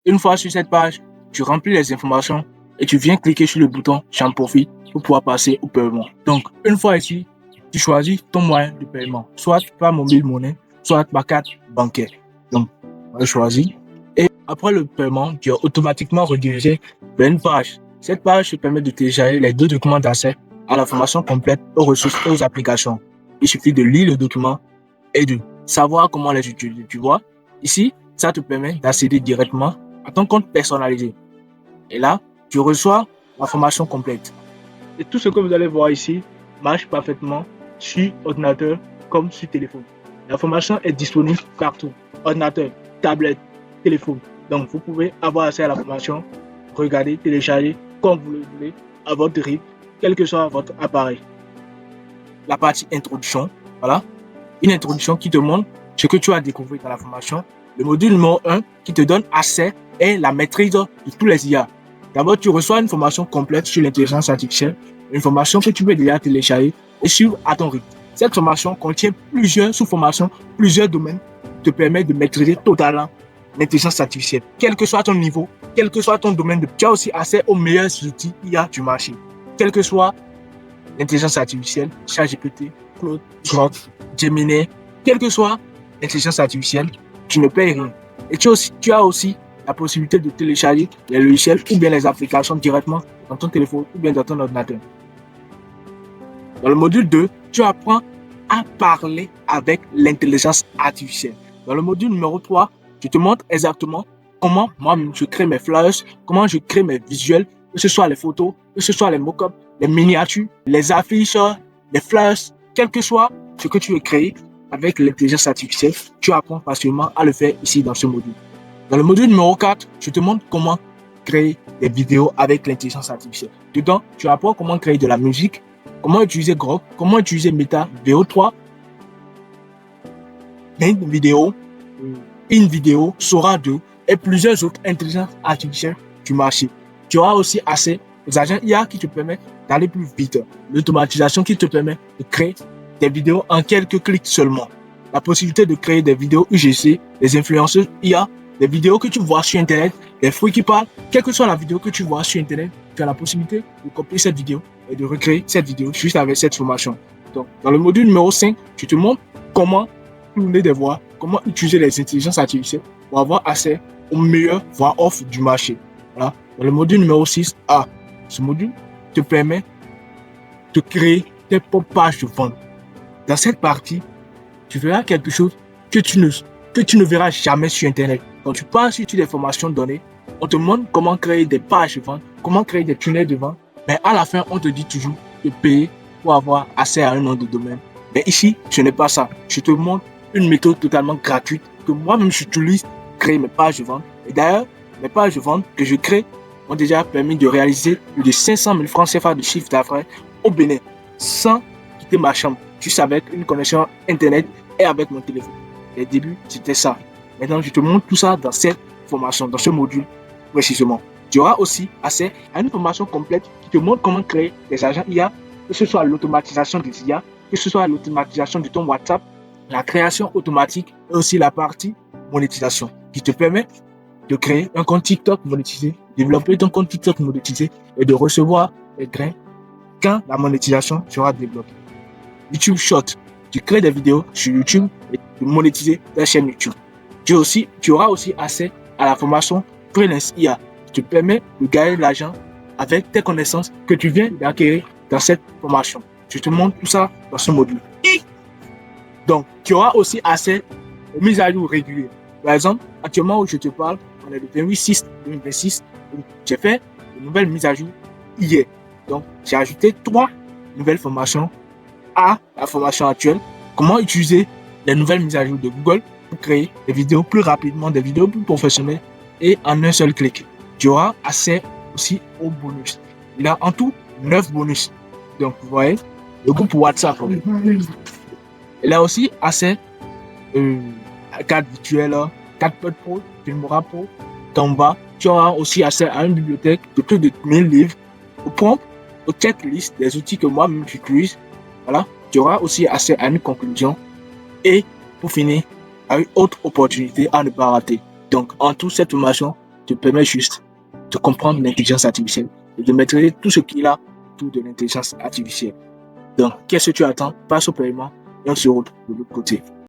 Une fois sur cette page, tu remplis les informations et tu viens cliquer sur le bouton J'en profite pour pouvoir passer au paiement. Donc, une fois ici, tu choisis ton moyen de paiement, soit par mobile monnaie, soit par carte bancaire. Donc, on va choisir. Et après le paiement, tu es automatiquement redirigé vers une page. Cette page te permet de télécharger les 2 documents d'accès à la formation complète, aux ressources et aux applications. Il suffit de lire le document et de savoir comment les utiliser. Tu vois, ici, ça te permet d'accéder directement à ton compte personnalisé. Et là, tu reçois la formation complète. Et tout ce que vous allez voir ici marche parfaitement sur ordinateur comme sur téléphone. La formation est disponible partout. Ordinateur, tablette, téléphone. Donc, vous pouvez avoir accès à la formation, regarder, télécharger comme vous le voulez, à votre rythme, quel que soit votre appareil. La partie introduction, voilà. Une introduction qui te montre ce que tu as découvert dans la formation. Le module numéro 1 qui te donne accès est la maîtrise de tous les IA. D'abord, tu reçois une formation complète sur l'intelligence artificielle, une formation que tu peux déjà télécharger et suivre à ton rythme. Cette formation contient plusieurs sous-formations, plusieurs domaines, te permet de maîtriser totalement l'intelligence artificielle. Quel que soit ton niveau, quel que soit ton domaine, tu as aussi accès aux meilleurs outils IA du marché. Quel que soit l'intelligence artificielle, ChatGPT, Claude, Grok, Gemini, quelle que soit l'intelligence artificielle, tu ne payes rien. Et tu as aussi la possibilité de télécharger les logiciels ou bien les applications directement dans ton téléphone ou bien dans ton ordinateur. Dans le module 2, tu apprends à parler avec l'intelligence artificielle. Dans le module numéro 3, je te montre exactement comment moi-même je crée mes flyers, comment je crée mes visuels, que ce soit les photos, que ce soit les mock-ups, les miniatures, les affiches, les flyers, quel que soit ce que tu veux créer avec l'intelligence artificielle, tu apprends facilement à le faire ici dans ce module. Dans le module numéro 4, je te montre comment créer des vidéos avec l'intelligence artificielle. Dedans, tu apprends comment créer de la musique, comment utiliser Grok, comment utiliser Meta VO3, une vidéo, Sora 2 et plusieurs autres intelligences artificielles du marché. Tu auras aussi accès aux agents IA qui te permettent d'aller plus vite, l'automatisation qui te permet de créer des vidéos en quelques clics seulement, la possibilité de créer des vidéos UGC, des influenceurs IA, des vidéos que tu vois sur Internet, des fruits qui parlent, quelle que soit la vidéo que tu vois sur Internet, tu as la possibilité de copier cette vidéo et de recréer cette vidéo juste avec cette formation. Donc, dans le module numéro 5, je te montre comment tourner des voix, comment utiliser les intelligences artificielles pour avoir accès aux meilleures voix off du marché. Voilà. Dans le module numéro 6, ce module te permet de créer tes propres pages de vente. Dans cette partie, tu verras quelque chose que tu ne verras jamais sur Internet. Quand tu passes sur des formations données, on te montre comment créer des pages de vente, comment créer des tunnels de vente, mais à la fin, on te dit toujours de payer pour avoir accès à un nom de domaine. Mais ici, ce n'est pas ça. Je te montre une méthode totalement gratuite que moi-même j'utilise pour créer mes pages de vente. Et d'ailleurs, mes pages de vente que je crée ont déjà permis de réaliser plus de 500 000 francs CFA de chiffre d'affaires au Bénin, sans quitter ma chambre, juste avec une connexion Internet et avec mon téléphone. Les débuts, c'était ça. Maintenant, je te montre tout ça dans cette formation, dans ce module précisément. Tu auras aussi accès à une formation complète qui te montre comment créer des agents IA, que ce soit l'automatisation des IA, que ce soit l'automatisation de ton WhatsApp, la création automatique et aussi la partie monétisation qui te permet de créer un compte TikTok monétisé, développer ton compte TikTok monétisé et de recevoir les grains quand la monétisation sera débloquée. YouTube Short, tu crées des vidéos sur YouTube et de monétiser ta chaîne YouTube. Tu auras aussi accès à la formation Freelance IA qui te permet de gagner de l'argent avec tes connaissances que tu viens d'acquérir dans cette formation. Je te montre tout ça dans ce module. Donc, tu auras aussi accès aux mises à jour régulières. Par exemple, actuellement où je te parle, on est le 28/6/2026. J'ai fait une nouvelle mise à jour hier. Donc, j'ai ajouté 3 nouvelles formations à la formation actuelle. Comment utiliser les nouvelles mises à jour de Google pour créer des vidéos plus rapidement, des vidéos plus professionnelles et en un seul clic. Tu auras accès aussi aux bonus. Il y a en tout 9 bonus. Donc, vous voyez, le groupe WhatsApp. Il a aussi accès à carte virtuelle, carte Pro, Filmora Pro, Canva. Tu auras aussi accès à une bibliothèque de plus de 1000 livres, au prompt, aux checklists, des outils que moi-même j'utilise. Voilà. Tu auras aussi accès à une conclusion et pour finir, à une autre opportunité à ne pas rater. Donc, en tout, cette formation te permet juste de comprendre l'intelligence artificielle et de maîtriser tout ce qu'il y a autour de l'intelligence artificielle. Donc, qu'est-ce que tu attends? Passe au paiement et on se retrouve de l'autre côté.